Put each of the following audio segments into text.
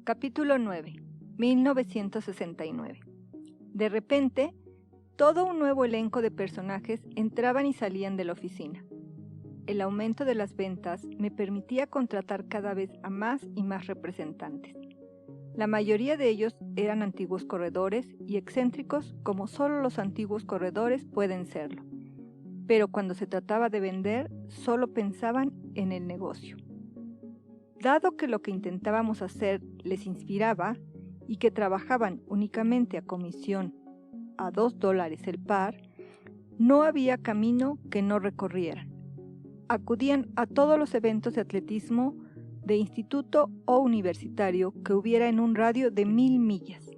Capítulo 9. 1969. De repente, todo un nuevo elenco de personajes entraban y salían de la oficina. El aumento de las ventas me permitía contratar cada vez a más y más representantes. La mayoría de ellos eran antiguos corredores y excéntricos como solo los antiguos corredores pueden serlo. Pero cuando se trataba de vender, solo pensaban en el negocio. Dado que lo que intentábamos hacer les inspiraba y que trabajaban únicamente a comisión a $2 el par, no había camino que no recorrieran. Acudían a todos los eventos de atletismo de instituto o universitario que hubiera en un radio de 1000 millas,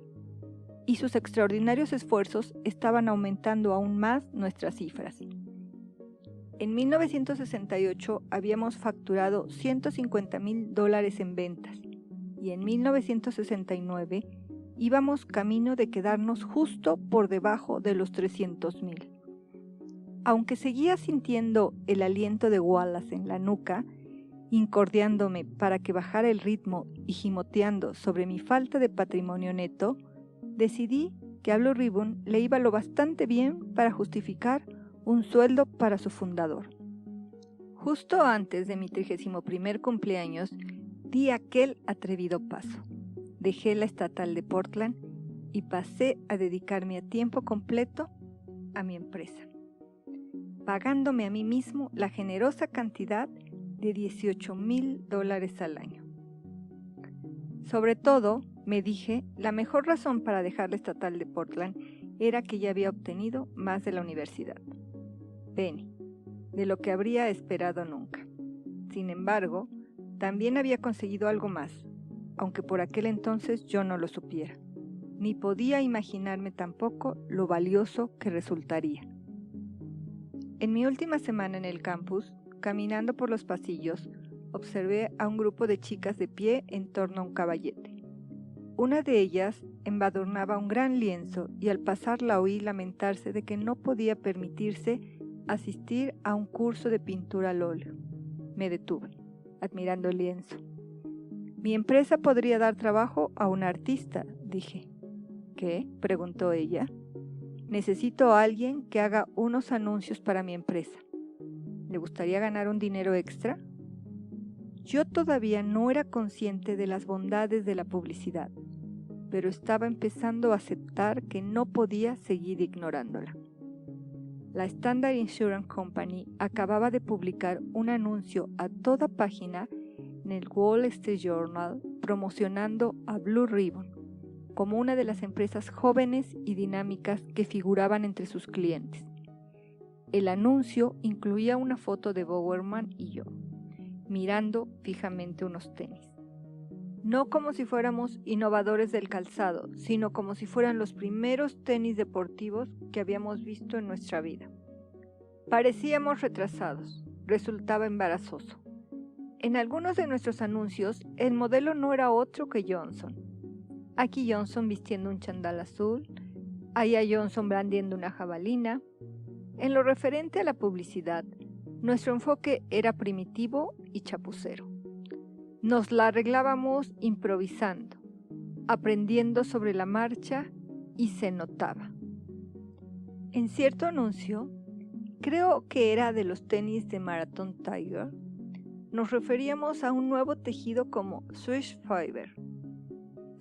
y sus extraordinarios esfuerzos estaban aumentando aún más nuestras cifras. En 1968 habíamos facturado $150,000 en ventas y en 1969 íbamos camino de quedarnos justo por debajo de los 300,000. Aunque seguía sintiendo el aliento de Wallace en la nuca, incordiándome para que bajara el ritmo y gimoteando sobre mi falta de patrimonio neto, decidí que a Blue Ribbon le iba lo bastante bien para justificar un sueldo para su fundador. Justo antes de mi 31º cumpleaños, di aquel atrevido paso. Dejé la estatal de Portland y pasé a dedicarme a tiempo completo a mi empresa, pagándome a mí mismo la generosa cantidad de $18,000 al año. Sobre todo, me dije, la mejor razón para dejar la estatal de Portland era que ya había obtenido más de la universidad. Penny, de lo que habría esperado nunca. Sin embargo, también había conseguido algo más, aunque por aquel entonces yo no lo supiera, ni podía imaginarme tampoco lo valioso que resultaría. En mi última semana en el campus, caminando por los pasillos, observé a un grupo de chicas de pie en torno a un caballete. Una de ellas embadurnaba un gran lienzo y al pasar la oí lamentarse de que no podía permitirse asistir a un curso de pintura al óleo. Me detuve, admirando el lienzo. Mi empresa podría dar trabajo a un artista, dije. ¿Qué?, preguntó ella. Necesito a alguien que haga unos anuncios para mi empresa. ¿Le gustaría ganar un dinero extra? Yo todavía no era consciente de las bondades de la publicidad, pero estaba empezando a aceptar que no podía seguir ignorándola. La Standard Insurance Company acababa de publicar un anuncio a toda página en el Wall Street Journal promocionando a Blue Ribbon como una de las empresas jóvenes y dinámicas que figuraban entre sus clientes. El anuncio incluía una foto de Bowerman y yo, mirando fijamente unos tenis. No como si fuéramos innovadores del calzado, sino como si fueran los primeros tenis deportivos que habíamos visto en nuestra vida. Parecíamos retrasados, resultaba embarazoso. En algunos de nuestros anuncios, el modelo no era otro que Johnson. Aquí Johnson vistiendo un chandal azul, allá Johnson brandiendo una jabalina. En lo referente a la publicidad, nuestro enfoque era primitivo y chapucero. Nos la arreglábamos improvisando, aprendiendo sobre la marcha y se notaba. En cierto anuncio, creo que era de los tenis de Marathon Tiger, nos referíamos a un nuevo tejido como Swiss Fiber.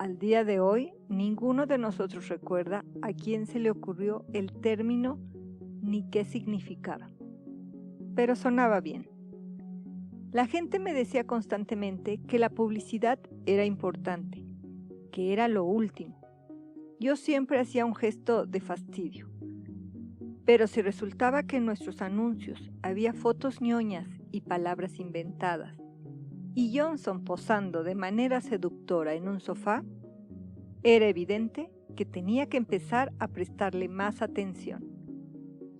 Al día de hoy, ninguno de nosotros recuerda a quién se le ocurrió el término ni qué significaba, pero sonaba bien. La gente me decía constantemente que la publicidad era importante, que era lo último. Yo siempre hacía un gesto de fastidio. Pero si resultaba que en nuestros anuncios había fotos ñoñas y palabras inventadas, y Johnson posando de manera seductora en un sofá, era evidente que tenía que empezar a prestarle más atención.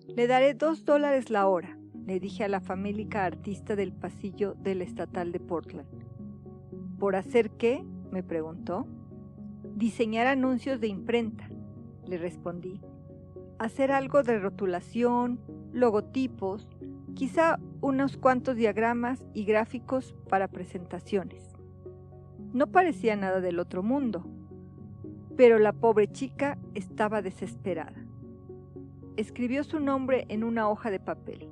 Le daré $2 la hora, le dije a la famélica artista del pasillo de la estatal de Portland. ¿Por hacer qué?, me preguntó. Diseñar anuncios de imprenta, le respondí. Hacer algo de rotulación, logotipos, quizá unos cuantos diagramas y gráficos para presentaciones. No parecía nada del otro mundo, pero la pobre chica estaba desesperada. Escribió su nombre en una hoja de papel,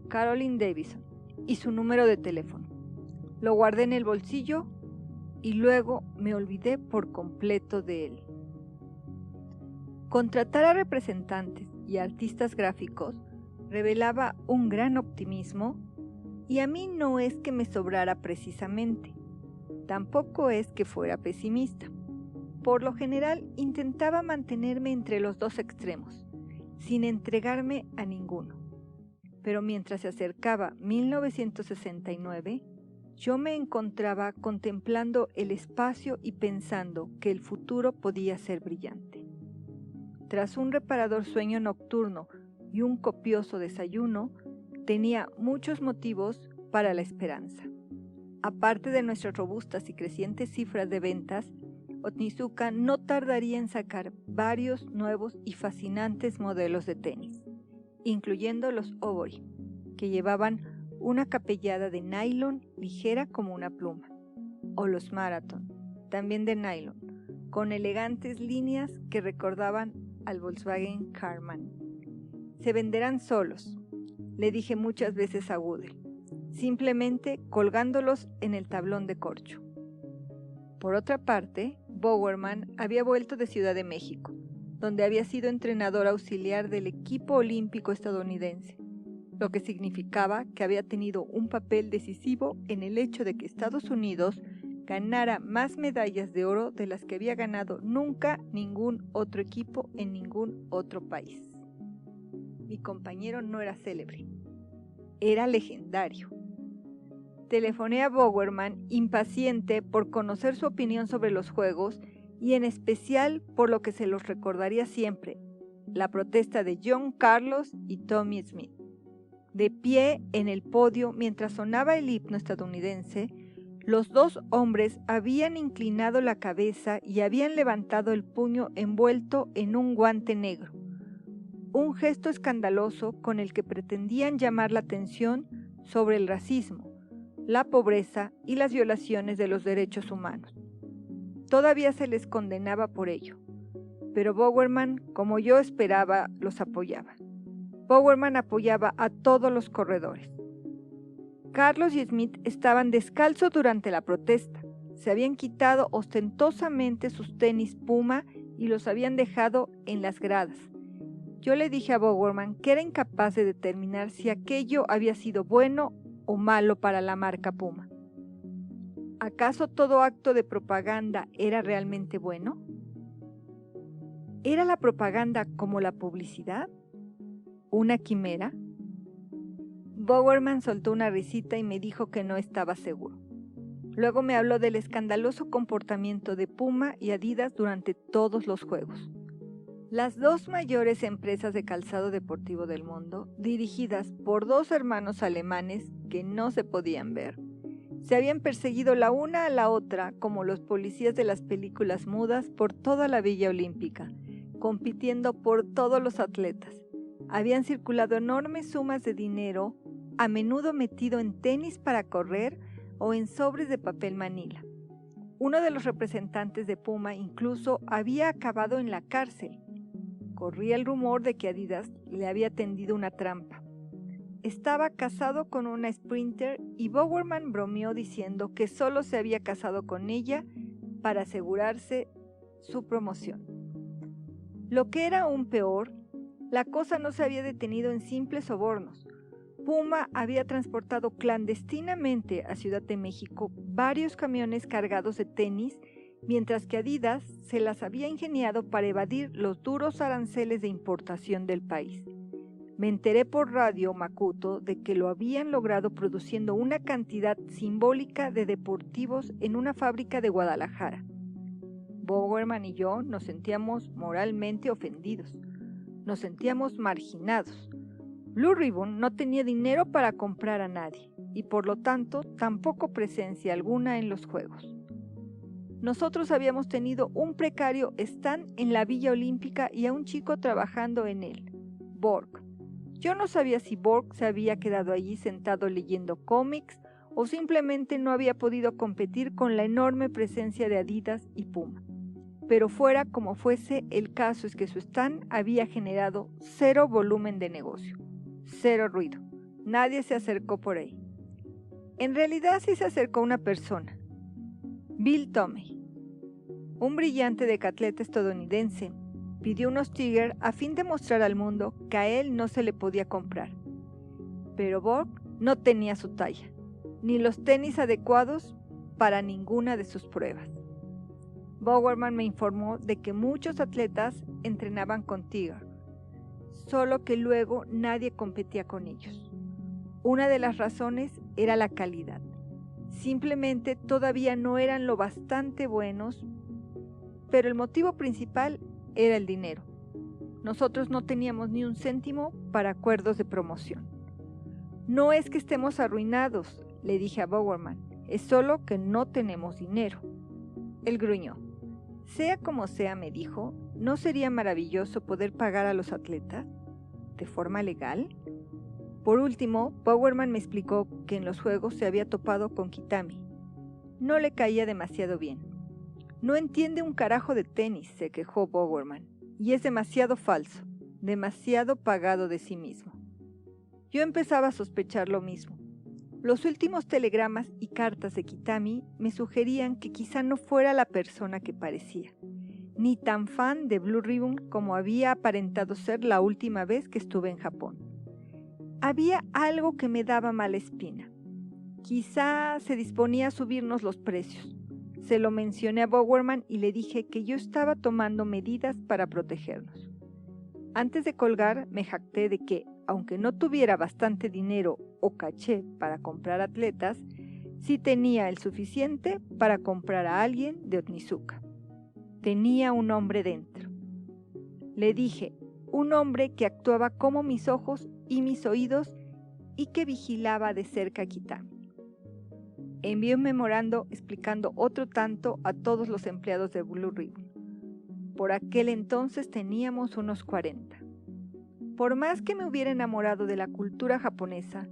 Caroline Davison, y su número de teléfono. Lo guardé en el bolsillo y luego me olvidé por completo de él. Contratar a representantes y artistas gráficos revelaba un gran optimismo, y a mí no es que me sobrara precisamente. Tampoco es que fuera pesimista. Por lo general intentaba mantenerme entre los dos extremos, sin entregarme a ninguno. Pero mientras se acercaba 1969, yo me encontraba contemplando el espacio y pensando que el futuro podía ser brillante. Tras un reparador sueño nocturno y un copioso desayuno, tenía muchos motivos para la esperanza. Aparte de nuestras robustas y crecientes cifras de ventas, Otnizuka no tardaría en sacar varios nuevos y fascinantes modelos de tenis, incluyendo los Obori, que llevaban una capellada de nylon ligera como una pluma, o los Marathon, también de nylon, con elegantes líneas que recordaban al Volkswagen Karmann. Se venderán solos, le dije muchas veces a Woodley, simplemente colgándolos en el tablón de corcho. Por otra parte, Bowerman había vuelto de Ciudad de México, donde había sido entrenador auxiliar del equipo olímpico estadounidense, lo que significaba que había tenido un papel decisivo en el hecho de que Estados Unidos ganara más medallas de oro de las que había ganado nunca ningún otro equipo en ningún otro país. Mi compañero no era célebre, era legendario. Telefoné a Bowerman impaciente por conocer su opinión sobre los juegos y en especial por lo que se los recordaría siempre, la protesta de John Carlos y Tommy Smith. De pie en el podio mientras sonaba el himno estadounidense, los dos hombres habían inclinado la cabeza y habían levantado el puño envuelto en un guante negro, un gesto escandaloso con el que pretendían llamar la atención sobre el racismo, la pobreza y las violaciones de los derechos humanos. Todavía se les condenaba por ello, pero Bowerman, como yo esperaba, los apoyaba. Bowerman apoyaba a todos los corredores. Carlos y Smith estaban descalzos durante la protesta. Se habían quitado ostentosamente sus tenis Puma y los habían dejado en las gradas. Yo le dije a Bowerman que era incapaz de determinar si aquello había sido bueno o malo para la marca Puma. ¿Acaso todo acto de propaganda era realmente bueno? ¿Era la propaganda como la publicidad? ¿Una quimera? Bowerman soltó una risita y me dijo que no estaba seguro. Luego me habló del escandaloso comportamiento de Puma y Adidas durante todos los juegos. Las dos mayores empresas de calzado deportivo del mundo, dirigidas por dos hermanos alemanes que no se podían ver, se habían perseguido la una a la otra como los policías de las películas mudas por toda la Villa Olímpica, compitiendo por todos los atletas. Habían circulado enormes sumas de dinero, a menudo metido en tenis para correr o en sobres de papel manila. Uno de los representantes de Puma incluso había acabado en la cárcel. Corría el rumor de que Adidas le había tendido una trampa. Estaba casado con una sprinter y Bowerman bromeó diciendo que solo se había casado con ella para asegurarse su promoción. Lo que era aún peor, la cosa no se había detenido en simples sobornos. Puma había transportado clandestinamente a Ciudad de México varios camiones cargados de tenis, mientras que Adidas se las había ingeniado para evadir los duros aranceles de importación del país. Me enteré por radio Makuto de que lo habían logrado produciendo una cantidad simbólica de deportivos en una fábrica de Guadalajara. Bowerman y yo nos sentíamos moralmente ofendidos, nos sentíamos marginados. Blue Ribbon no tenía dinero para comprar a nadie y por lo tanto tampoco presencia alguna en los juegos. Nosotros habíamos tenido un precario stand en la Villa Olímpica y a un chico trabajando en él, Borg. Yo no sabía si Borg se había quedado allí sentado leyendo cómics o simplemente no había podido competir con la enorme presencia de Adidas y Puma. Pero fuera como fuese, el caso es que su stand había generado 0 volumen de negocio, 0 ruido. Nadie se acercó por ahí. En realidad sí se acercó una persona, Bill Tomey, un brillante decatleta estadounidense. Pidió unos Tiger a fin de mostrar al mundo que a él no se le podía comprar. Pero Borg no tenía su talla, ni los tenis adecuados para ninguna de sus pruebas. Bowerman me informó de que muchos atletas entrenaban con Tiger, solo que luego nadie competía con ellos. Una de las razones era la calidad. Simplemente todavía no eran lo bastante buenos, pero el motivo principal era el dinero. Nosotros no teníamos ni un céntimo para acuerdos de promoción. No es que estemos arruinados, le dije a Bowerman, es solo que no tenemos dinero. Él gruñó. Sea como sea, me dijo, ¿no sería maravilloso poder pagar a los atletas de forma legal? Por último, Bowerman me explicó que en los juegos se había topado con Kitami. No le caía demasiado bien. No entiende un carajo de tenis, se quejó Bowerman, y es demasiado falso, demasiado pagado de sí mismo. Yo empezaba a sospechar lo mismo. Los últimos telegramas y cartas de Kitami me sugerían que quizá no fuera la persona que parecía, ni tan fan de Blue Ribbon como había aparentado ser la última vez que estuve en Japón. Había algo que me daba mala espina. Quizá se disponía a subirnos los precios. Se lo mencioné a Bowerman y le dije que yo estaba tomando medidas para protegernos. Antes de colgar, me jacté de que, aunque no tuviera bastante dinero o caché para comprar atletas, sí tenía el suficiente para comprar a alguien de Otnizuka. Tenía un hombre dentro. Le dije, un hombre que actuaba como mis ojos y mis oídos y que vigilaba de cerca a Kitami. Envié un memorando explicando otro tanto a todos los empleados de Blue Ribbon. Por aquel entonces teníamos unos 40. Por más que me hubiera enamorado de la cultura japonesa,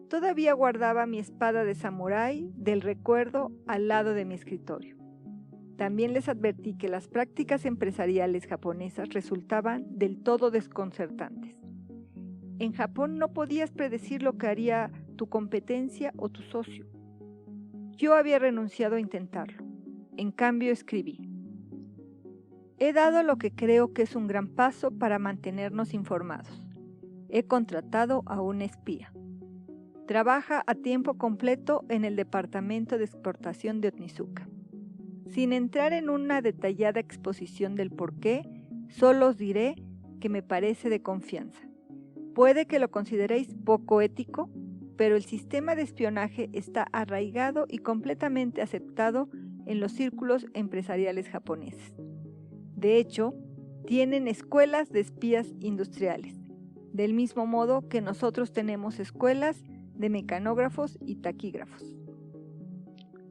todavía guardaba mi espada de samurái del recuerdo al lado de mi escritorio. También les advertí que las prácticas empresariales japonesas resultaban del todo desconcertantes. En Japón no podías predecir lo que haría tu competencia o tu socio. Yo había renunciado a intentarlo. En cambio, escribí. He dado lo que creo que es un gran paso para mantenernos informados. He contratado a un espía. Trabaja a tiempo completo en el departamento de exportación de Otnizuka. Sin entrar en una detallada exposición del porqué, solo os diré que me parece de confianza. Puede que lo consideréis poco ético, pero el sistema de espionaje está arraigado y completamente aceptado en los círculos empresariales japoneses. De hecho, tienen escuelas de espías industriales, del mismo modo que nosotros tenemos escuelas de mecanógrafos y taquígrafos.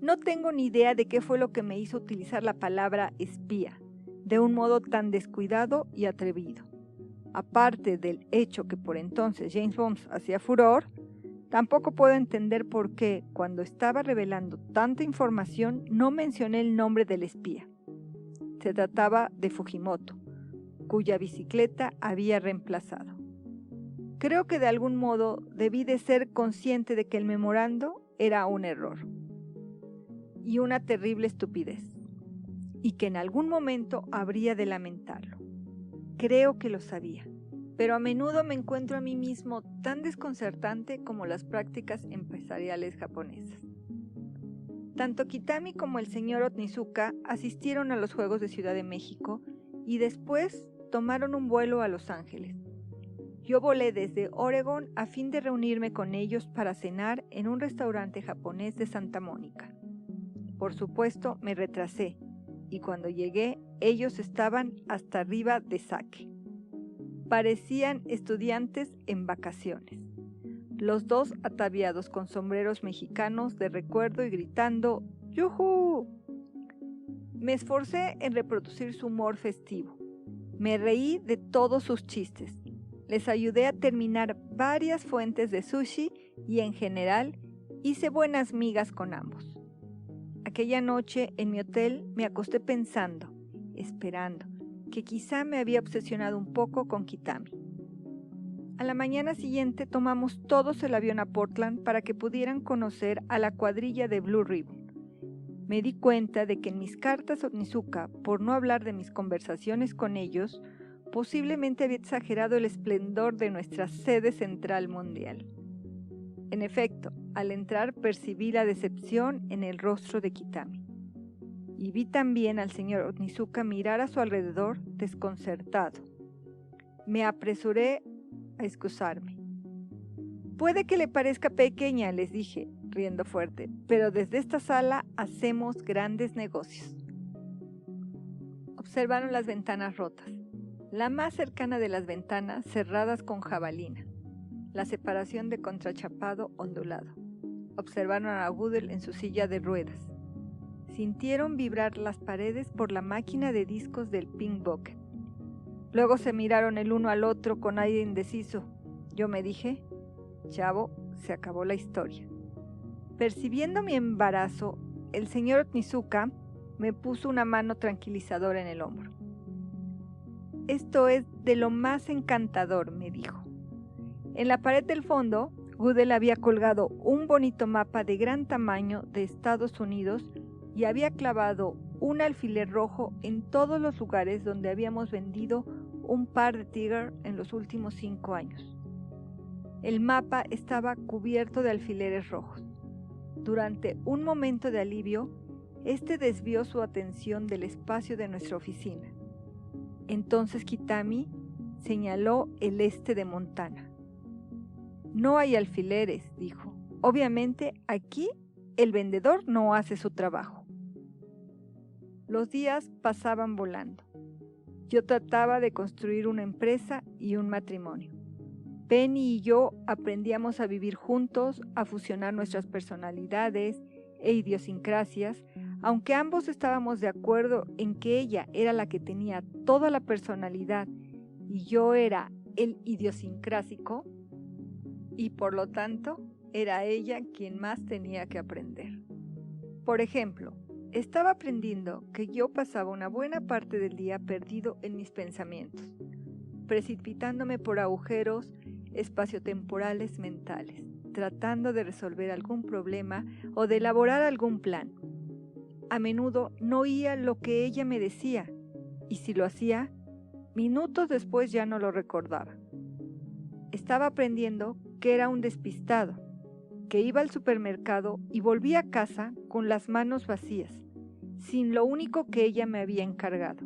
No tengo ni idea de qué fue lo que me hizo utilizar la palabra espía de un modo tan descuidado y atrevido. Aparte del hecho que por entonces James Bond hacía furor, tampoco puedo entender por qué, cuando estaba revelando tanta información, no mencioné el nombre del espía. Se trataba de Fujimoto, cuya bicicleta había reemplazado. Creo que de algún modo debí de ser consciente de que el memorando era un error y una terrible estupidez, y que en algún momento habría de lamentarlo. Creo que lo sabía, pero a menudo me encuentro a mí mismo tan desconcertante como las prácticas empresariales japonesas. Tanto Kitami como el señor Otnizuka asistieron a los Juegos de Ciudad de México y después tomaron un vuelo a Los Ángeles. Yo volé desde Oregón a fin de reunirme con ellos para cenar en un restaurante japonés de Santa Mónica. Por supuesto, me retrasé, y cuando llegué, ellos estaban hasta arriba de sake. Parecían estudiantes en vacaciones. Los dos ataviados con sombreros mexicanos de recuerdo y gritando ¡Yujú! Me esforcé en reproducir su humor festivo. Me reí de todos sus chistes. Les ayudé a terminar varias fuentes de sushi y en general Hice buenas migas con ambos. Aquella noche en mi hotel me acosté pensando, esperando, que quizá me había obsesionado un poco con Kitami. A la mañana siguiente tomamos todos el avión a Portland para que pudieran conocer a la cuadrilla de Blue Ribbon. Me di cuenta de que en mis cartas a Onizuka, por no hablar de mis conversaciones con ellos, posiblemente había exagerado el esplendor de nuestra sede central mundial. En efecto, al entrar percibí la decepción en el rostro de Kitami. Y vi también al señor Onizuka mirar a su alrededor desconcertado. Me apresuré a excusarme. Puede que le parezca pequeña, les dije, riendo fuerte, pero desde esta sala hacemos grandes negocios. Observaron las ventanas rotas, la más cercana de las ventanas cerradas con jabalina, la separación de contrachapado ondulado. Observaron a Goodell en su silla de ruedas. Sintieron vibrar las paredes por la máquina de discos del Pink Bucket. Luego se miraron el uno al otro con aire indeciso. Yo me dije, chavo, se acabó la historia. Percibiendo mi embarazo, el señor Onizuka me puso una mano tranquilizadora en el hombro. Esto es de lo más encantador, me dijo. En la pared del fondo, Goodell había colgado un bonito mapa de gran tamaño de Estados Unidos y había clavado un alfiler rojo en todos los lugares donde habíamos vendido un par de Tiger en los últimos 5 años. El mapa estaba cubierto de alfileres rojos. Durante un momento de alivio, este desvió su atención del espacio de nuestra oficina. Entonces Kitami señaló el este de Montana. No hay alfileres, dijo. Obviamente aquí el vendedor no hace su trabajo. Los días pasaban volando. Yo trataba de construir una empresa y un matrimonio. Penny y yo aprendíamos a vivir juntos, a fusionar nuestras personalidades e idiosincrasias, aunque ambos estábamos de acuerdo en que ella era la que tenía toda la personalidad y yo era el idiosincrásico, y por lo tanto era ella quien más tenía que aprender. Por ejemplo, estaba aprendiendo que yo pasaba una buena parte del día perdido en mis pensamientos, precipitándome por agujeros espaciotemporales mentales, tratando de resolver algún problema o de elaborar algún plan. A menudo no oía lo que ella me decía, y si lo hacía, minutos después ya no lo recordaba. Estaba aprendiendo que era un despistado, que iba al supermercado y volvía a casa con las manos vacías, sin lo único que ella me había encargado,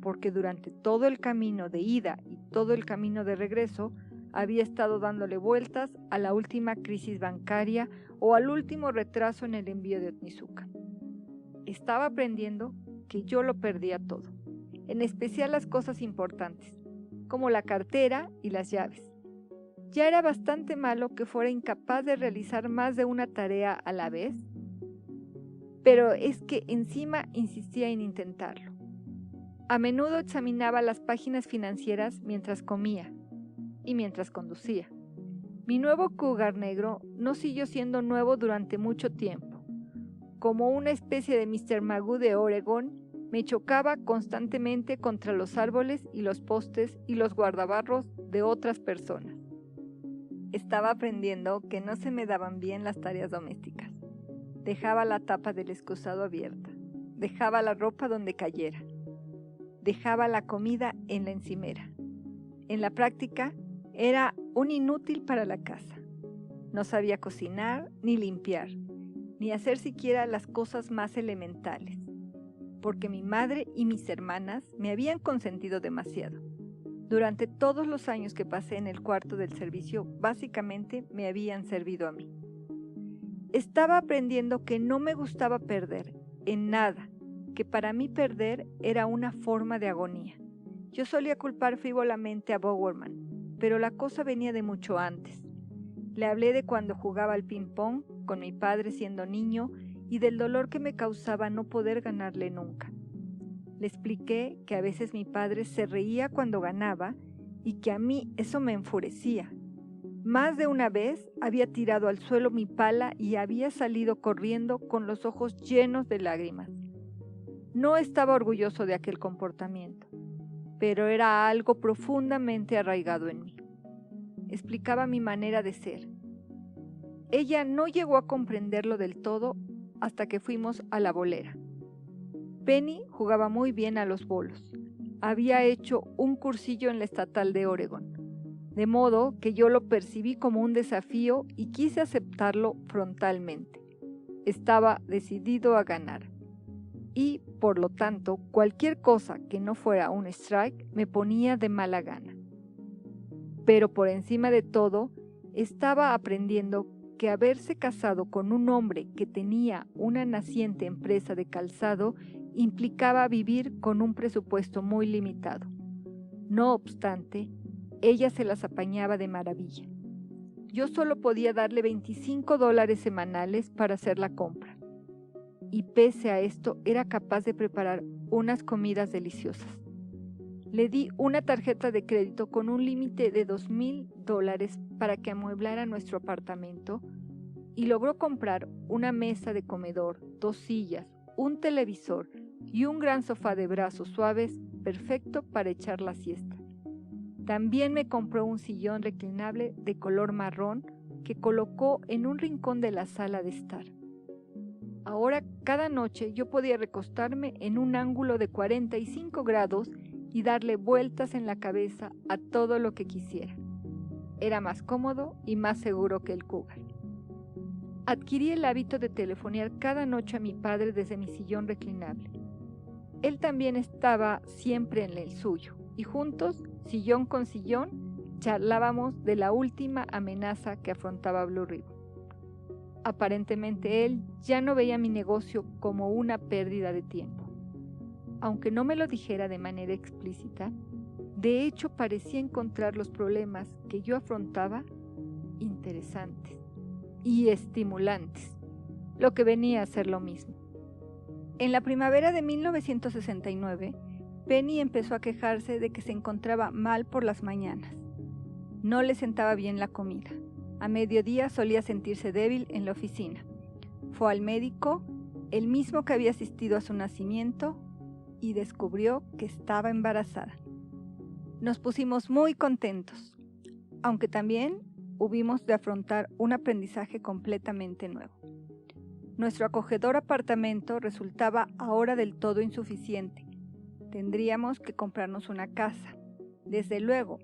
porque durante todo el camino de ida y todo el camino de regreso había estado dándole vueltas a la última crisis bancaria o al último retraso en el envío de Onizuka. Estaba aprendiendo que yo lo perdía todo, en especial las cosas importantes, como la cartera y las llaves. Ya era bastante malo que fuera incapaz de realizar más de una tarea a la vez, pero es que encima insistía en intentarlo. A menudo examinaba las páginas financieras mientras comía y mientras conducía. Mi nuevo Cougar negro no siguió siendo nuevo durante mucho tiempo. Como una especie de Mr. Magoo de Oregón, me chocaba constantemente contra los árboles y los postes y los guardabarros de otras personas. Estaba aprendiendo que no se me daban bien las tareas domésticas. Dejaba la tapa del excusado abierta. Dejaba la ropa donde cayera. Dejaba la comida en la encimera. En la práctica, era un inútil para la casa. No sabía cocinar, ni limpiar, ni hacer siquiera las cosas más elementales, porque mi madre y mis hermanas me habían consentido demasiado. Durante todos los años que pasé en el cuarto del servicio, básicamente me habían servido a mí. Estaba aprendiendo que no me gustaba perder, en nada, que para mí perder era una forma de agonía. Yo solía culpar frívolamente a Bowerman, pero la cosa venía de mucho antes. Le hablé de cuando jugaba al ping-pong con mi padre siendo niño y del dolor que me causaba no poder ganarle nunca. Le expliqué que a veces mi padre se reía cuando ganaba y que a mí eso me enfurecía. Más de una vez había tirado al suelo mi pala y había salido corriendo con los ojos llenos de lágrimas. No estaba orgulloso de aquel comportamiento, pero era algo profundamente arraigado en mí. Explicaba mi manera de ser. Ella no llegó a comprenderlo del todo hasta que fuimos a la bolera. Penny jugaba muy bien a los bolos. Había hecho un cursillo en la estatal de Oregon, de modo que yo lo percibí como un desafío y quise aceptarlo frontalmente. Estaba decidido a ganar. Y, por lo tanto, cualquier cosa que no fuera un strike me ponía de mala gana. Pero por encima de todo, estaba aprendiendo que haberse casado con un hombre que tenía una naciente empresa de calzado implicaba vivir con un presupuesto muy limitado. No obstante, ella se las apañaba de maravilla. Yo solo podía darle $25 semanales para hacer la compra. Y pese a esto, era capaz de preparar unas comidas deliciosas. Le di una tarjeta de crédito con un límite de $2,000 para que amueblara nuestro apartamento y logró comprar una mesa de comedor, 2 sillas, un televisor y un gran sofá de brazos suaves, perfecto para echar la siesta. También me compró un sillón reclinable de color marrón que colocó en un rincón de la sala de estar. Ahora, cada noche yo podía recostarme en un ángulo de 45 grados y darle vueltas en la cabeza a todo lo que quisiera. Era más cómodo y más seguro que el Cougar. Adquirí el hábito de telefonear cada noche a mi padre desde mi sillón reclinable. Él también estaba siempre en el suyo, y juntos, sillón con sillón, charlábamos de la última amenaza que afrontaba Blue Ribbon. Aparentemente él ya no veía mi negocio como una pérdida de tiempo. Aunque no me lo dijera de manera explícita, de hecho parecía encontrar los problemas que yo afrontaba interesantes y estimulantes, lo que venía a ser lo mismo. En la primavera de 1969, Penny empezó a quejarse de que se encontraba mal por las mañanas. No le sentaba bien la comida. A mediodía solía sentirse débil en la oficina. Fue al médico, el mismo que había asistido a su nacimiento, y descubrió que estaba embarazada. Nos pusimos muy contentos, aunque también hubimos de afrontar un aprendizaje completamente nuevo. Nuestro acogedor apartamento resultaba ahora del todo insuficiente. Tendríamos que comprarnos una casa, desde luego,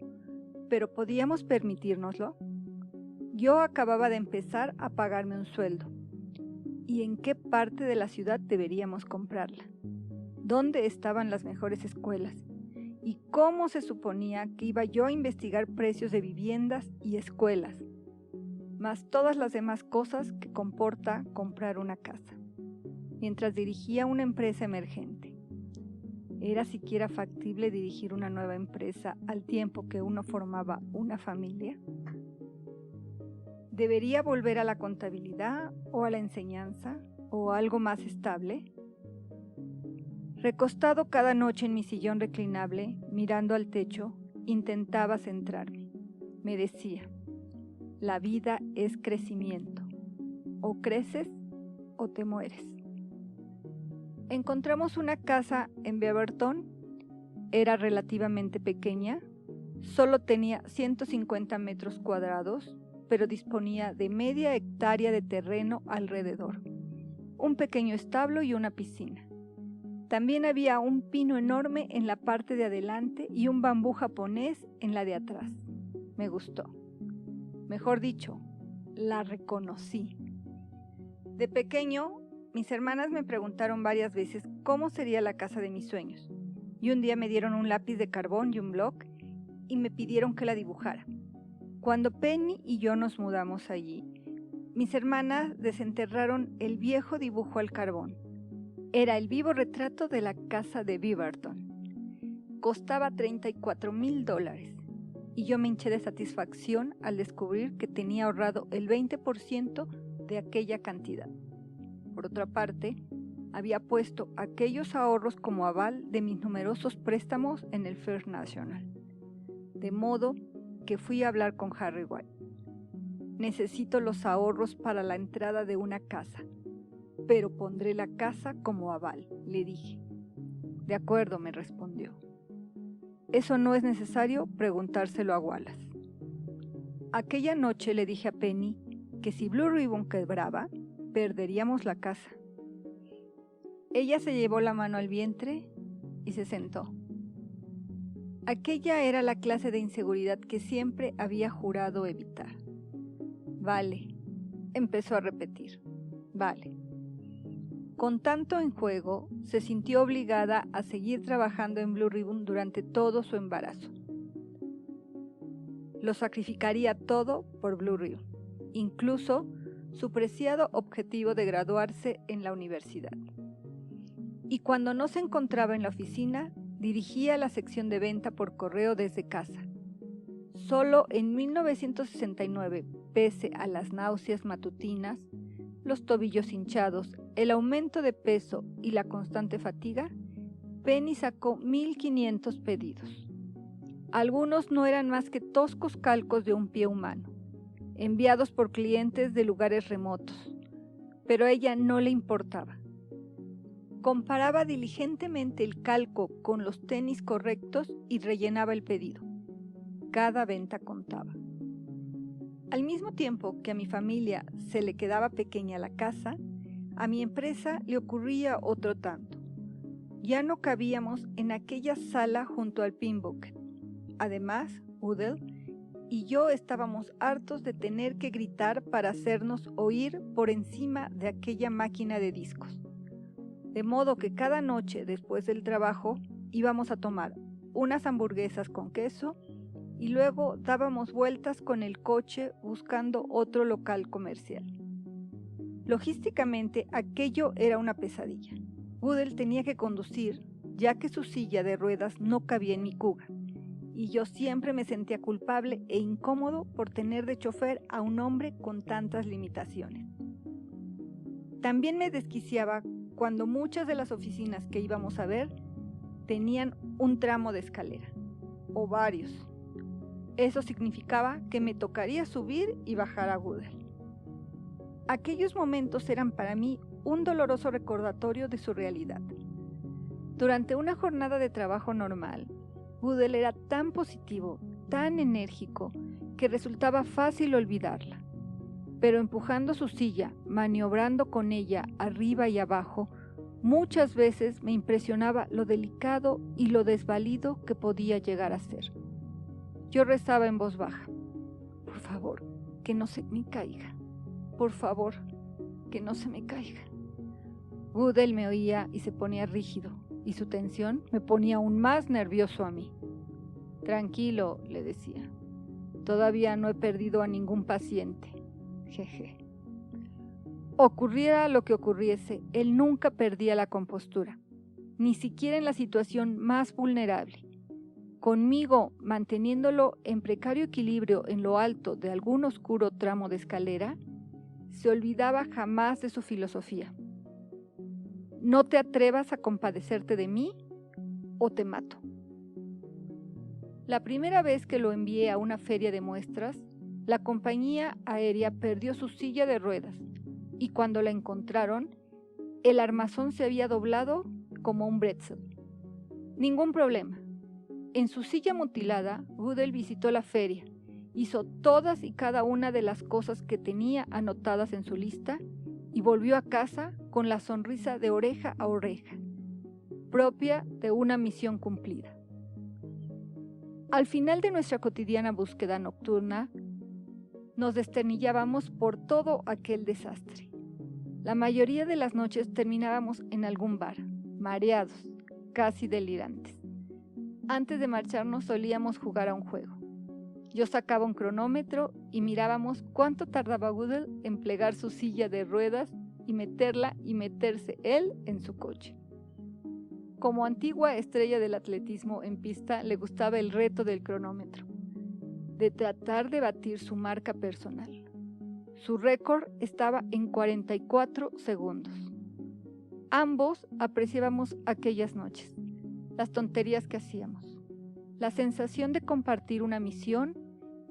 pero ¿podíamos permitírnoslo? Yo acababa de empezar a pagarme un sueldo. ¿Y en qué parte de la ciudad deberíamos comprarla? ¿Dónde estaban las mejores escuelas? ¿Y cómo se suponía que iba yo a investigar precios de viviendas y escuelas, más todas las demás cosas que comporta comprar una casa, mientras dirigía una empresa emergente? ¿Era siquiera factible dirigir una nueva empresa al tiempo que uno formaba una familia? ¿Debería volver a la contabilidad o a la enseñanza o a algo más estable? Recostado cada noche en mi sillón reclinable, mirando al techo, intentaba centrarme. Me decía, la vida es crecimiento. O creces o te mueres. Encontramos una casa en Beaverton. Era relativamente pequeña. Solo tenía 150 metros cuadrados, pero disponía de media hectárea de terreno alrededor, un pequeño establo y una piscina. También había un pino enorme en la parte de adelante y un bambú japonés en la de atrás. Me gustó. Mejor dicho, la reconocí. De pequeño, mis hermanas me preguntaron varias veces cómo sería la casa de mis sueños, y un día me dieron un lápiz de carbón y un bloc y me pidieron que la dibujara. Cuando Penny y yo nos mudamos allí, mis hermanas desenterraron el viejo dibujo al carbón. Era el vivo retrato de la casa de Beaverton. Costaba $34,000 y yo me hinché de satisfacción al descubrir que tenía ahorrado el 20% de aquella cantidad. Por otra parte, había puesto aquellos ahorros como aval de mis numerosos préstamos en el First National. De modo que fui a hablar con Harry White. Necesito los ahorros para la entrada de una casa, pero pondré la casa como aval, le dije. De acuerdo, me respondió. ¿Eso no es necesario preguntárselo a Wallace? Aquella noche le dije a Penny que si Blue Ribbon quebraba, perderíamos la casa. Ella se llevó la mano al vientre y se sentó. Aquella era la clase de inseguridad que siempre había jurado evitar. Vale, empezó a repetir. Vale. Con tanto en juego, se sintió obligada a seguir trabajando en Blue Ribbon durante todo su embarazo. Lo sacrificaría todo por Blue Ribbon, incluso su preciado objetivo de graduarse en la universidad. Y cuando no se encontraba en la oficina, dirigía la sección de venta por correo desde casa. Solo en 1969, pese a las náuseas matutinas, los tobillos hinchados, el aumento de peso y la constante fatiga, Penny sacó 1,500 pedidos. Algunos no eran más que toscos calcos de un pie humano, enviados por clientes de lugares remotos, pero a ella no le importaba. Comparaba diligentemente el calco con los tenis correctos y rellenaba el pedido. Cada venta contaba. Al mismo tiempo que a mi familia se le quedaba pequeña la casa, a mi empresa le ocurría otro tanto. Ya no cabíamos en aquella sala junto al Pin Bucket. Además, Udell y yo estábamos hartos de tener que gritar para hacernos oír por encima de aquella máquina de discos. De modo que cada noche después del trabajo íbamos a tomar unas hamburguesas con queso y luego dábamos vueltas con el coche buscando otro local comercial. Logísticamente aquello era una pesadilla. Udell tenía que conducir, ya que su silla de ruedas no cabía en mi Cougar, y yo siempre me sentía culpable e incómodo por tener de chofer a un hombre con tantas limitaciones. También me desquiciaba cuando muchas de las oficinas que íbamos a ver tenían un tramo de escalera, o varios. Eso significaba que me tocaría subir y bajar a Udell. Aquellos momentos eran para mí un doloroso recordatorio de su realidad. Durante una jornada de trabajo normal, Udell era tan positivo, tan enérgico, que resultaba fácil olvidarla. Pero empujando su silla, maniobrando con ella arriba y abajo, muchas veces me impresionaba lo delicado y lo desvalido que podía llegar a ser. Yo rezaba en voz baja: por favor, que no se me caiga. Por favor, que no se me caiga. Udell me oía y se ponía rígido, y su tensión me ponía aún más nervioso a mí. Tranquilo, le decía. Todavía no he perdido a ningún paciente. Jeje. Ocurriera lo que ocurriese, él nunca perdía la compostura, ni siquiera en la situación más vulnerable. Conmigo, manteniéndolo en precario equilibrio en lo alto de algún oscuro tramo de escalera, se olvidaba jamás de su filosofía. No te atrevas a compadecerte de mí o te mato. La primera vez que lo envié a una feria de muestras, la compañía aérea perdió su silla de ruedas y cuando la encontraron, el armazón se había doblado como un pretzel. Ningún problema. En su silla mutilada, Udell visitó la feria, hizo todas y cada una de las cosas que tenía anotadas en su lista y volvió a casa con la sonrisa de oreja a oreja, propia de una misión cumplida. Al final de nuestra cotidiana búsqueda nocturna, nos desternillábamos por todo aquel desastre. La mayoría de las noches terminábamos en algún bar, mareados, casi delirantes. Antes de marcharnos solíamos jugar a un juego. Yo sacaba un cronómetro y mirábamos cuánto tardaba Udell en plegar su silla de ruedas y meterla y meterse él en su coche. Como antigua estrella del atletismo en pista, le gustaba el reto del cronómetro, de tratar de batir su marca personal. Su récord estaba en 44 segundos. Ambos apreciábamos aquellas noches, las tonterías que hacíamos, la sensación de compartir una misión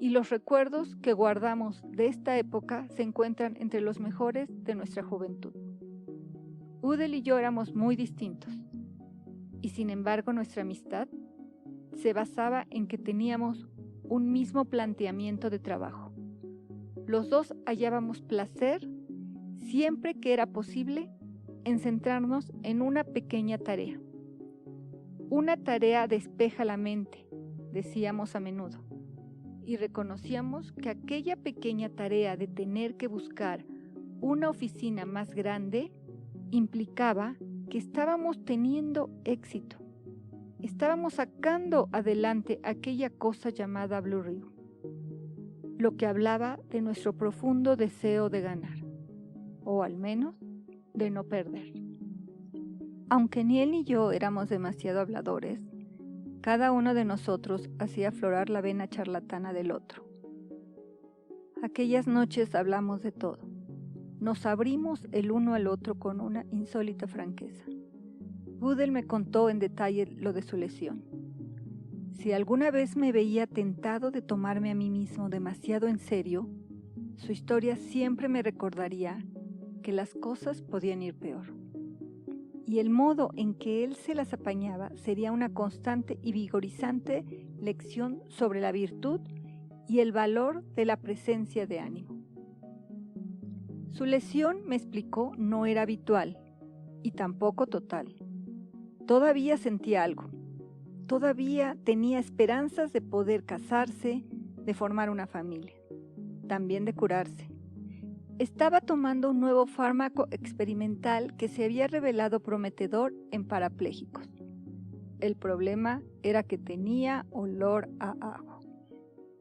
y los recuerdos que guardamos de esta época se encuentran entre los mejores de nuestra juventud. Udell y yo éramos muy distintos, y sin embargo nuestra amistad se basaba en que teníamos un mismo planteamiento de trabajo. Los dos hallábamos placer, siempre que era posible, en centrarnos en una pequeña tarea. Una tarea despeja la mente, decíamos a menudo, y reconocíamos que aquella pequeña tarea de tener que buscar una oficina más grande implicaba que estábamos teniendo éxito. Estábamos sacando adelante aquella cosa llamada Blue Ribbon, lo que hablaba de nuestro profundo deseo de ganar, o al menos de no perder. Aunque ni él ni yo éramos demasiado habladores, cada uno de nosotros hacía aflorar la vena charlatana del otro. Aquellas noches hablamos de todo. Nos abrimos el uno al otro con una insólita franqueza. Udell me contó en detalle lo de su lesión. Si alguna vez me veía tentado de tomarme a mí mismo demasiado en serio, su historia siempre me recordaría que las cosas podían ir peor. Y el modo en que él se las apañaba sería una constante y vigorizante lección sobre la virtud y el valor de la presencia de ánimo. Su lesión, me explicó, no era habitual y tampoco total. Todavía sentía algo. Todavía tenía esperanzas de poder casarse, de formar una familia, también de curarse. Estaba tomando un nuevo fármaco experimental que se había revelado prometedor en parapléjicos. El problema era que tenía olor a ajo.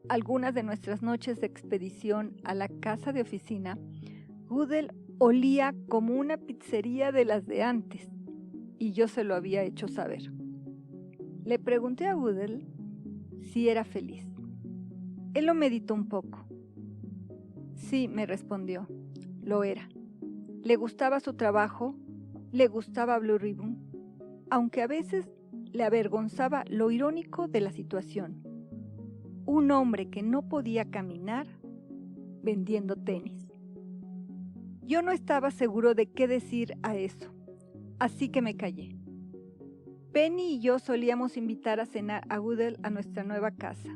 Algunas de nuestras noches de expedición a la casa de oficina, Udell olía como una pizzería de las de antes, y yo se lo había hecho saber. Le pregunté a Udell si era feliz. Él lo meditó un poco. Sí, me respondió, lo era. Le gustaba su trabajo, le gustaba Blue Ribbon, aunque a veces le avergonzaba lo irónico de la situación. Un hombre que no podía caminar vendiendo tenis. Yo no estaba seguro de qué decir a eso, así que me callé. Penny y yo solíamos invitar a cenar a Udell a nuestra nueva casa.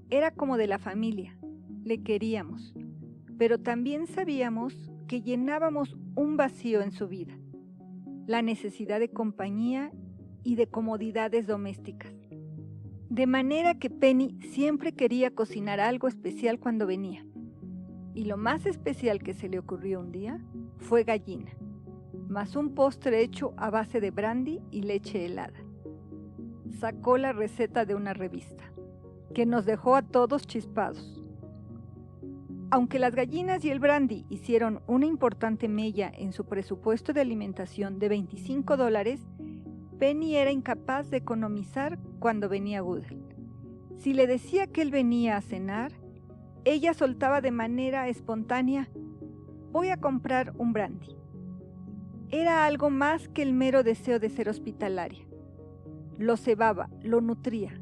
Era como de la familia, le queríamos, pero también sabíamos que llenábamos un vacío en su vida, la necesidad de compañía y de comodidades domésticas. De manera que Penny siempre quería cocinar algo especial cuando venía. Y lo más especial que se le ocurrió un día fue gallina, más un postre hecho a base de brandy y leche helada. Sacó la receta de una revista, que nos dejó a todos chispados. Aunque las gallinas y el brandy hicieron una importante mella en su presupuesto de alimentación de $25, Penny era incapaz de economizar cuando venía Udell. Si le decía que él venía a cenar, ella soltaba de manera espontánea: voy a comprar un brandy. Era algo más que el mero deseo de ser hospitalaria. Lo cebaba, lo nutría.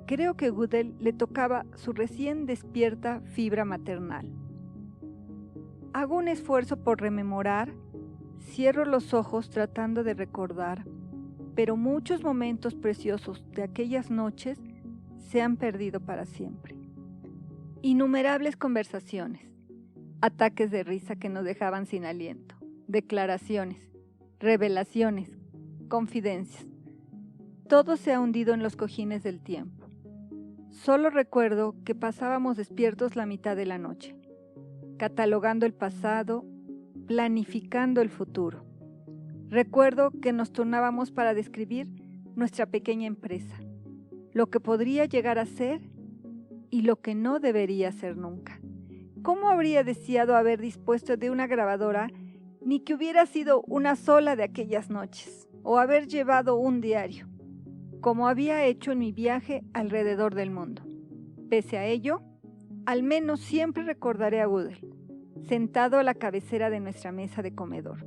Creo que Udell le tocaba su recién despierta fibra maternal. Hago un esfuerzo por rememorar, cierro los ojos tratando de recordar, pero muchos momentos preciosos de aquellas noches se han perdido para siempre. Innumerables conversaciones, ataques de risa que nos dejaban sin aliento, declaraciones, revelaciones, confidencias. Todo se ha hundido en los cojines del tiempo. Solo recuerdo que pasábamos despiertos la mitad de la noche, catalogando el pasado, planificando el futuro. Recuerdo que nos turnábamos para describir nuestra pequeña empresa, lo que podría llegar a ser y lo que no debería ser nunca. ¿Cómo habría deseado haber dispuesto de una grabadora, ni que hubiera sido una sola de aquellas noches, o haber llevado un diario, como había hecho en mi viaje alrededor del mundo? Pese a ello, al menos siempre recordaré a Udell, sentado a la cabecera de nuestra mesa de comedor,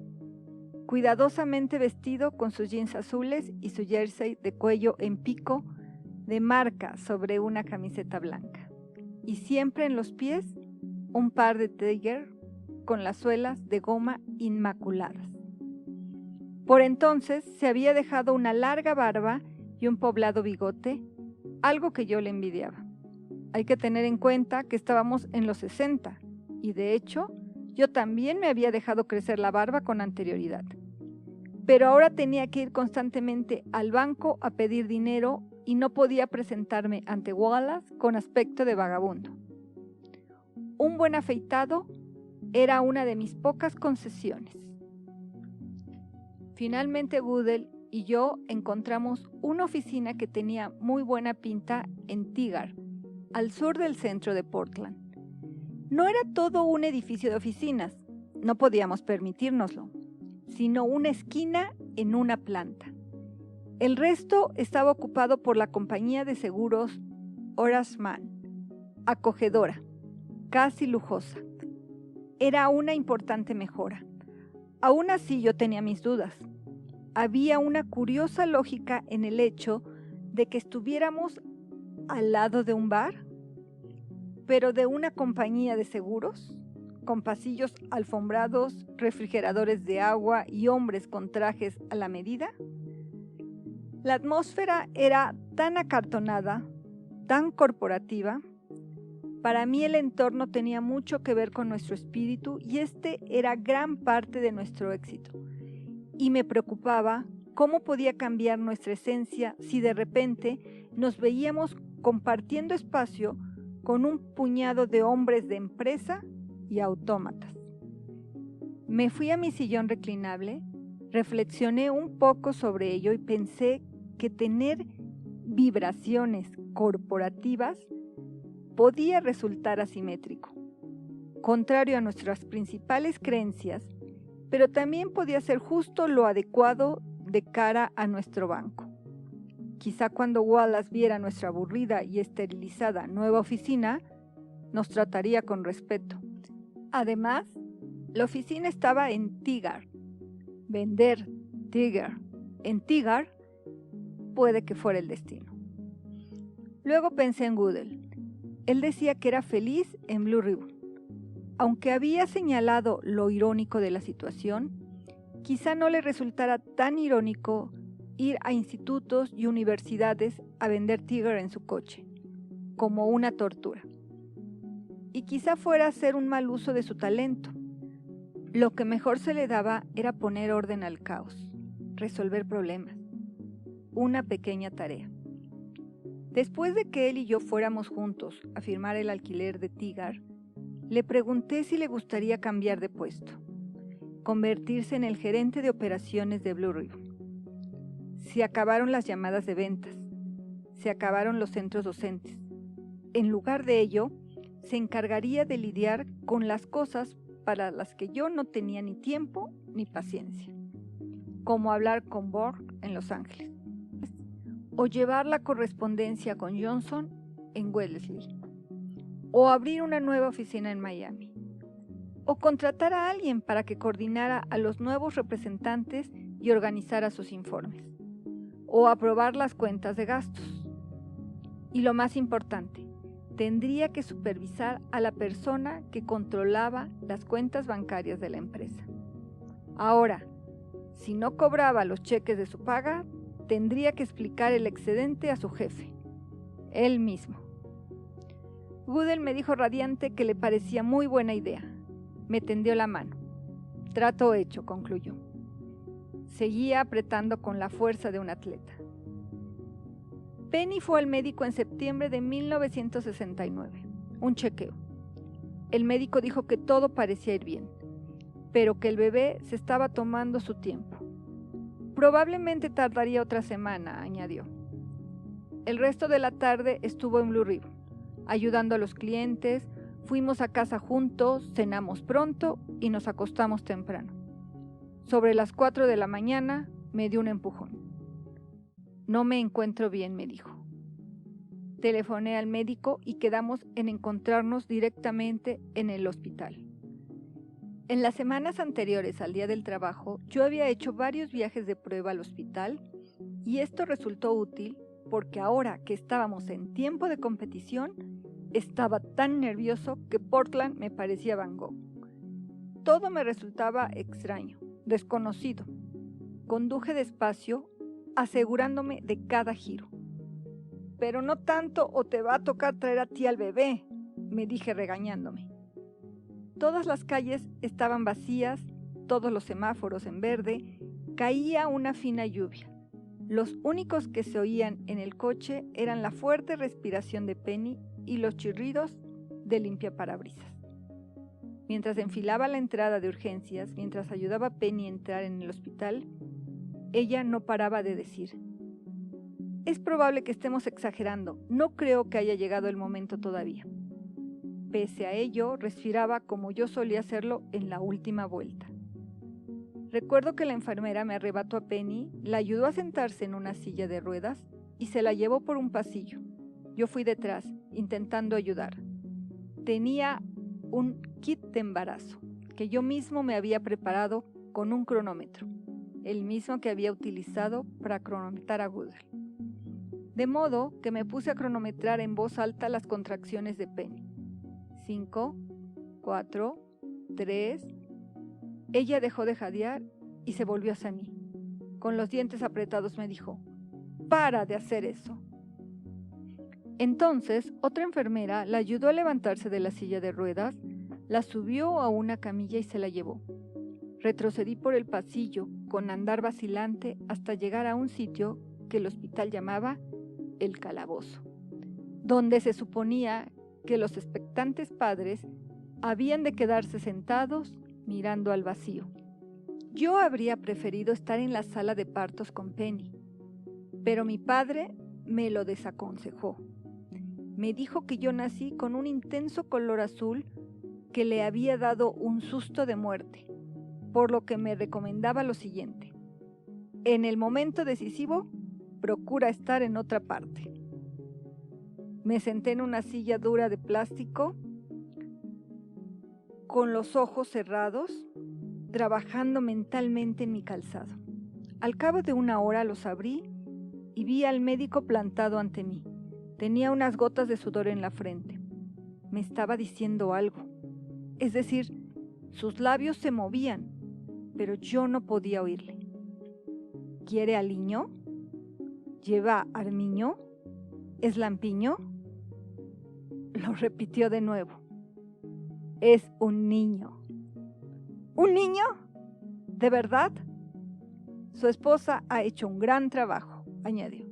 cuidadosamente vestido con sus jeans azules y su jersey de cuello en pico de marca sobre una camiseta blanca. y siempre en los pies un par de Tiger con las suelas de goma inmaculadas. Por entonces se había dejado una larga barba y un poblado bigote, algo que yo le envidiaba. Hay que tener en cuenta que estábamos en los 60 y de hecho yo también me había dejado crecer la barba con anterioridad. Pero ahora tenía que ir constantemente al banco a pedir dinero y no podía presentarme ante Wallace con aspecto de vagabundo. Un buen afeitado era una de mis pocas concesiones. Finalmente Goodell y yo encontramos una oficina que tenía muy buena pinta en Tigard, al sur del centro de Portland. No era todo un edificio de oficinas, no podíamos permitírnoslo, sino una esquina en una planta. El resto estaba ocupado por la compañía de seguros Horace Mann, acogedora, casi lujosa. Era una importante mejora. Aún así yo tenía mis dudas. Había una curiosa lógica en el hecho de que estuviéramos al lado de un bar, pero de una compañía de seguros, con pasillos alfombrados, refrigeradores de agua y hombres con trajes a la medida. La atmósfera era tan acartonada, tan corporativa. Para mí el entorno tenía mucho que ver con nuestro espíritu y este era gran parte de nuestro éxito. Y me preocupaba cómo podía cambiar nuestra esencia si de repente nos veíamos compartiendo espacio con un puñado de hombres de empresa y autómatas. Me fui a mi sillón reclinable, reflexioné un poco sobre ello y pensé que tener vibraciones corporativas podía resultar asimétrico, contrario a nuestras principales creencias, pero también podía ser justo lo adecuado de cara a nuestro banco. Quizá cuando Wallace viera nuestra aburrida y esterilizada nueva oficina, nos trataría con respeto. Además, la oficina estaba en Tigard. Vender Tigard en Tigard puede que fuera el destino. Luego pensé en Goodell. Él decía que era feliz en Blue Ribbon. Aunque había señalado lo irónico de la situación, quizá no le resultara tan irónico ir a institutos y universidades a vender Tigard en su coche, como una tortura. Y quizá fuera a hacer un mal uso de su talento. Lo que mejor se le daba era poner orden al caos, resolver problemas. Una pequeña tarea. Después de que él y yo fuéramos juntos a firmar el alquiler de Tigard, le pregunté si le gustaría cambiar de puesto, convertirse en el gerente de operaciones de Blue Ribbon. Se acabaron las llamadas de ventas, se acabaron los centros docentes. En lugar de ello, se encargaría de lidiar con las cosas para las que yo no tenía ni tiempo ni paciencia, como hablar con Borg en Los Ángeles, o llevar la correspondencia con Johnson en Wellesley, o abrir una nueva oficina en Miami, o contratar a alguien para que coordinara a los nuevos representantes y organizara sus informes, o aprobar las cuentas de gastos. Y lo más importante, tendría que supervisar a la persona que controlaba las cuentas bancarias de la empresa. Ahora, si no cobraba los cheques de su paga, tendría que explicar el excedente a su jefe, él mismo. Goodell me dijo radiante que le parecía muy buena idea. Me tendió la mano. Trato hecho, concluyó. Seguía apretando con la fuerza de un atleta. Penny fue al médico en septiembre de 1969, un chequeo. El médico dijo que todo parecía ir bien, pero que el bebé se estaba tomando su tiempo. Probablemente tardaría otra semana, añadió. El resto de la tarde estuvo en Blue Ribbon, ayudando a los clientes, fuimos a casa juntos, cenamos pronto y nos acostamos temprano. Sobre las 4 de la mañana me dio un empujón. No me encuentro bien, me dijo. Telefoné al médico y quedamos en encontrarnos directamente en el hospital. En las semanas anteriores al día del trabajo, yo había hecho varios viajes de prueba al hospital y esto resultó útil porque ahora que estábamos en tiempo de competición, Estaba tan nervioso que Portland me parecía Van Gogh. Todo me resultaba extraño, desconocido. Conduje despacio, asegurándome de cada giro. Pero no tanto o te va a tocar traer a ti al bebé, me dije regañándome. Todas las calles estaban vacías, todos los semáforos en verde, caía una fina lluvia. Los únicos que se oían en el coche eran la fuerte respiración de Penny y los chirridos de limpiaparabrisas. Mientras enfilaba la entrada de urgencias, mientras ayudaba a Penny a entrar en el hospital, ella no paraba de decir: es probable que estemos exagerando, no creo que haya llegado el momento todavía. Pese a ello, respiraba como yo solía hacerlo en la última vuelta. Recuerdo que la enfermera me arrebató a Penny, la ayudó a sentarse en una silla de ruedas y se la llevó por un pasillo. Yo fui detrás, intentando ayudar. Tenía un kit de embarazo que yo mismo me había preparado con un cronómetro, el mismo que había utilizado para cronometrar a Woodley. De modo que me puse a cronometrar en voz alta las contracciones de Penny. 5, 4, 3. Ella dejó de jadear y se volvió hacia mí. Con los dientes apretados me dijo: ¡para de hacer eso! Entonces, otra enfermera la ayudó a levantarse de la silla de ruedas, la subió a una camilla y se la llevó. Retrocedí por el pasillo con andar vacilante hasta llegar a un sitio que el hospital llamaba el calabozo, donde se suponía que los expectantes padres habían de quedarse sentados mirando al vacío. Yo habría preferido estar en la sala de partos con Penny, pero mi padre me lo desaconsejó. Me dijo que yo nací con un intenso color azul que le había dado un susto de muerte, por lo que me recomendaba lo siguiente: en el momento decisivo, procura estar en otra parte. Me senté en una silla dura de plástico, con los ojos cerrados, trabajando mentalmente en mi calzado. Al cabo de una hora los abrí y vi al médico plantado ante mí. Tenía unas gotas de sudor en la frente. Me estaba diciendo algo. Es decir, sus labios se movían, pero yo no podía oírle. ¿Quiere al niño? ¿Lleva al niño? ¿Es lampiño? Lo repitió de nuevo. Es un niño. ¿Un niño? ¿De verdad? Su esposa ha hecho un gran trabajo, añadió.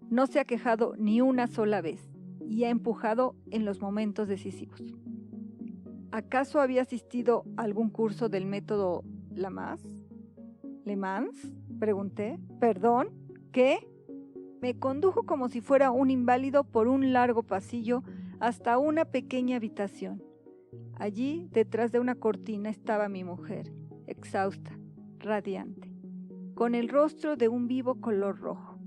No se ha quejado ni una sola vez y ha empujado en los momentos decisivos. ¿Acaso había asistido a algún curso del método ¿Le Mans? Pregunté. ¿Perdón? ¿Qué? Me condujo como si fuera un inválido por un largo pasillo hasta una pequeña habitación. Allí, detrás de una cortina, estaba mi mujer, exhausta, radiante, con el rostro de un vivo color rojo.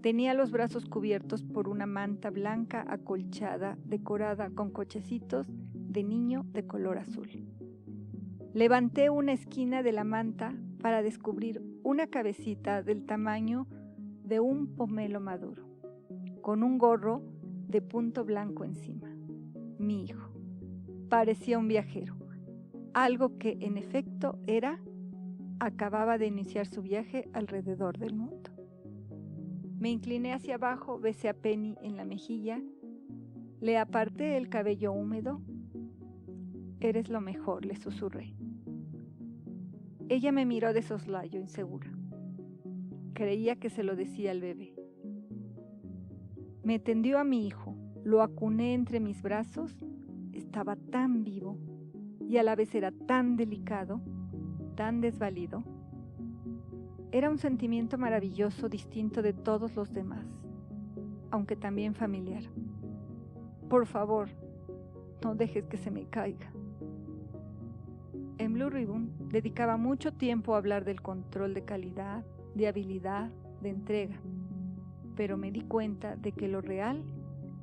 Tenía los brazos cubiertos por una manta blanca acolchada, decorada con cochecitos de niño de color azul. Levanté una esquina de la manta para descubrir una cabecita del tamaño de un pomelo maduro, con un gorro de punto blanco encima. Mi hijo. Parecía un viajero, algo que en efecto acababa de iniciar su viaje alrededor del mundo. Me incliné hacia abajo, besé a Penny en la mejilla, le aparté el cabello húmedo. Eres lo mejor, le susurré. Ella me miró de soslayo, insegura. Creía que se lo decía al bebé. Me tendió a mi hijo, lo acuné entre mis brazos. Estaba tan vivo y a la vez era tan delicado, tan desvalido. Era un sentimiento maravilloso, distinto de todos los demás, aunque también familiar. Por favor, no dejes que se me caiga. En Blue Ribbon dedicaba mucho tiempo a hablar del control de calidad, de habilidad, de entrega, pero me di cuenta de que lo real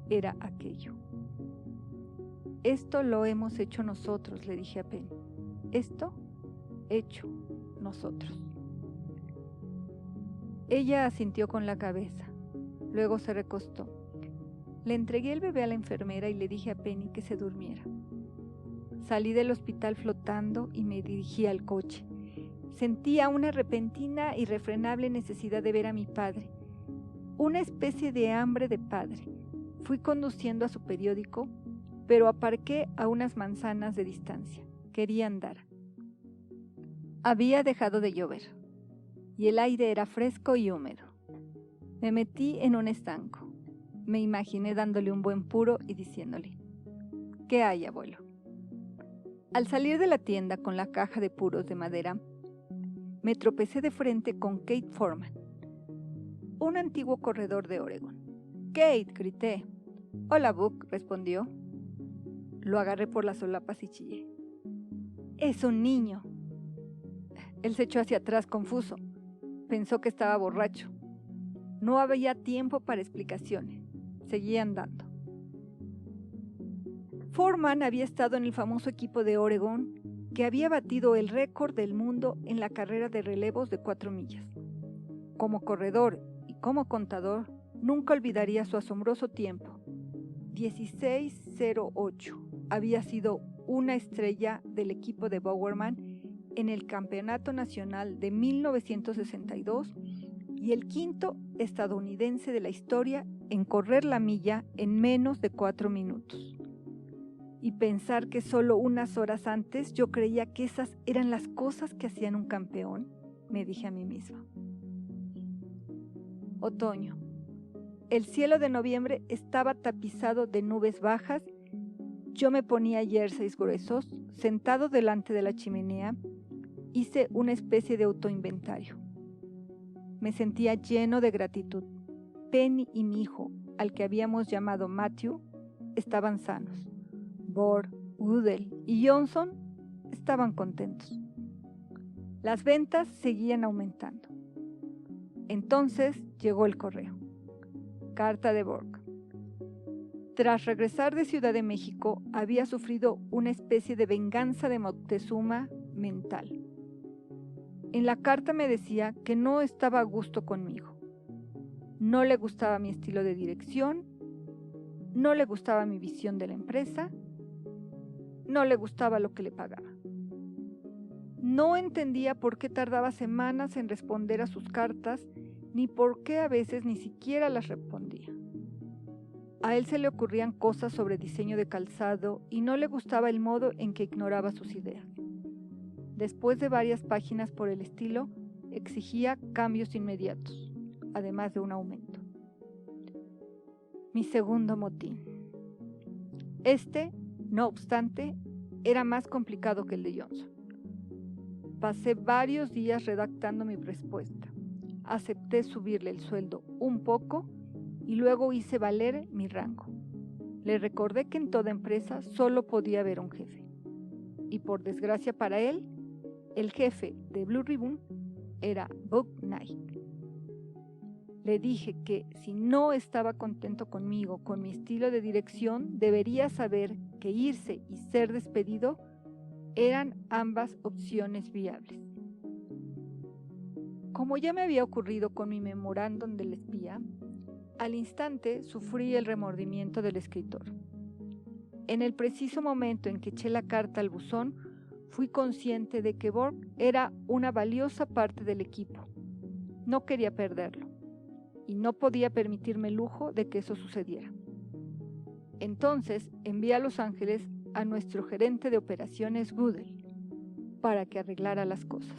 era aquello. Esto lo hemos hecho nosotros, le dije a Penny. Esto, hecho nosotros. Ella asintió con la cabeza, luego se recostó. Le entregué el bebé a la enfermera y le dije a Penny que se durmiera. Salí del hospital flotando y me dirigí al coche. Sentía una repentina y irrefrenable necesidad de ver a mi padre, una especie de hambre de padre. Fui conduciendo a su periódico, pero aparqué a unas manzanas de distancia. Quería andar. Había dejado de llover y el aire era fresco y húmedo. Me metí en un estanco. Me imaginé dándole un buen puro y diciéndole: ¿qué hay, abuelo? Al salir de la tienda con la caja de puros de madera, me tropecé de frente con Kate Foreman, un antiguo corredor de Oregon. «Kate», grité. «Hola, Buck», respondió. Lo agarré por las solapas y chillé. «Es un niño». Él se echó hacia atrás confuso. Pensó que estaba borracho. No había tiempo para explicaciones. Seguí andando. Foreman había estado en el famoso equipo de Oregon que había batido el récord del mundo en la carrera de relevos de 4 millas. Como corredor y como contador, nunca olvidaría su asombroso tiempo. 16:08. Había sido una estrella del equipo de Bowerman en el Campeonato Nacional de 1962 y el quinto estadounidense de la historia en correr la milla en menos de 4 minutos. Y pensar que solo unas horas antes yo creía que esas eran las cosas que hacían un campeón, me dije a mí misma. Otoño. El cielo de noviembre estaba tapizado de nubes bajas. Yo me ponía jerseys gruesos, sentado delante de la chimenea, hice una especie de autoinventario. Me sentía lleno de gratitud. Penny y mi hijo, al que habíamos llamado Matthew, estaban sanos. Borg, Goodell y Johnson estaban contentos. Las ventas seguían aumentando. Entonces llegó el correo. Carta de Borg. Tras regresar de Ciudad de México, había sufrido una especie de venganza de Moctezuma mental. En la carta me decía que no estaba a gusto conmigo. No le gustaba mi estilo de dirección, no le gustaba mi visión de la empresa, no le gustaba lo que le pagaba. No entendía por qué tardaba semanas en responder a sus cartas, ni por qué a veces ni siquiera las respondía. A él se le ocurrían cosas sobre diseño de calzado y no le gustaba el modo en que ignoraba sus ideas. Después de varias páginas por el estilo, exigía cambios inmediatos, además de un aumento. Mi segundo motín. No obstante, era más complicado que el de Johnson. Pasé varios días redactando mi respuesta. Acepté subirle el sueldo un poco y luego hice valer mi rango. Le recordé que en toda empresa solo podía haber un jefe. Y por desgracia para él, el jefe de Blue Ribbon era Buck Knight. Le dije que si no estaba contento conmigo, con mi estilo de dirección, debería saber que irse y ser despedido eran ambas opciones viables. Como ya me había ocurrido con mi memorándum del espía, al instante sufrí el remordimiento del escritor. En el preciso momento en que eché la carta al buzón, fui consciente de que Borg era una valiosa parte del equipo. No quería perderlo, y no podía permitirme el lujo de que eso sucediera. Entonces envié a Los Ángeles a nuestro gerente de operaciones, Goodell, para que arreglara las cosas.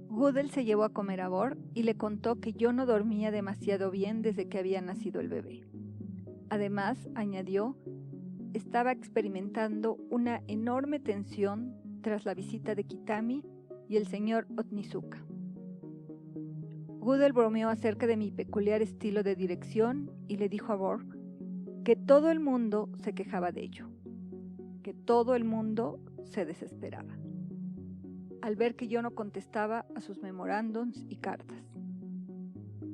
Goodell se llevó a comer a Borg y le contó que yo no dormía demasiado bien desde que había nacido el bebé. Además, añadió, estaba experimentando una enorme tensión tras la visita de Kitami y el señor Onizuka. Goodell bromeó acerca de mi peculiar estilo de dirección y le dijo a Borg que todo el mundo se quejaba de ello, que todo el mundo se desesperaba, al ver que yo no contestaba a sus memorándums y cartas.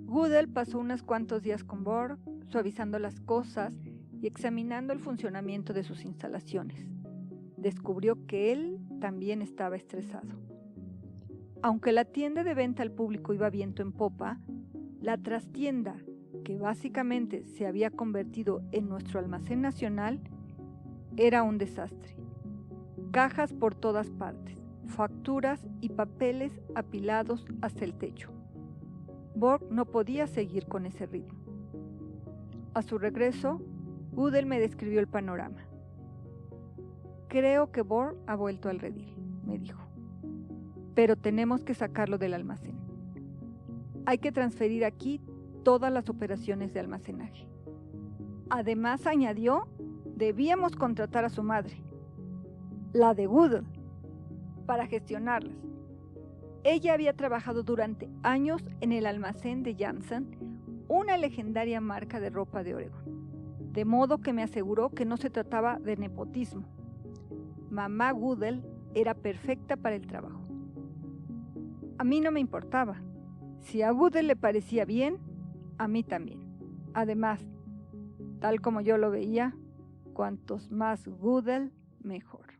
Goodell pasó unos cuantos días con Borg, suavizando las cosas y examinando el funcionamiento de sus instalaciones. Descubrió que él también estaba estresado. Aunque la tienda de venta al público iba viento en popa, la trastienda, que básicamente se había convertido en nuestro almacén nacional, era un desastre. Cajas por todas partes, facturas y papeles apilados hasta el techo. Borg no podía seguir con ese ritmo. A su regreso, Goodell me describió el panorama. Creo que Borg ha vuelto al redil, me dijo. Pero tenemos que sacarlo del almacén. Hay que transferir aquí todas las operaciones de almacenaje. Además, añadió, debíamos contratar a su madre, la de Goodell, para gestionarlas. Ella había trabajado durante años en el almacén de Janssen, una legendaria marca de ropa de Oregón, de modo que me aseguró que no se trataba de nepotismo. Mamá Goodell era perfecta para el trabajo. A mí no me importaba. Si a Goodell le parecía bien, a mí también. Además, tal como yo lo veía, cuantos más Goodell, mejor.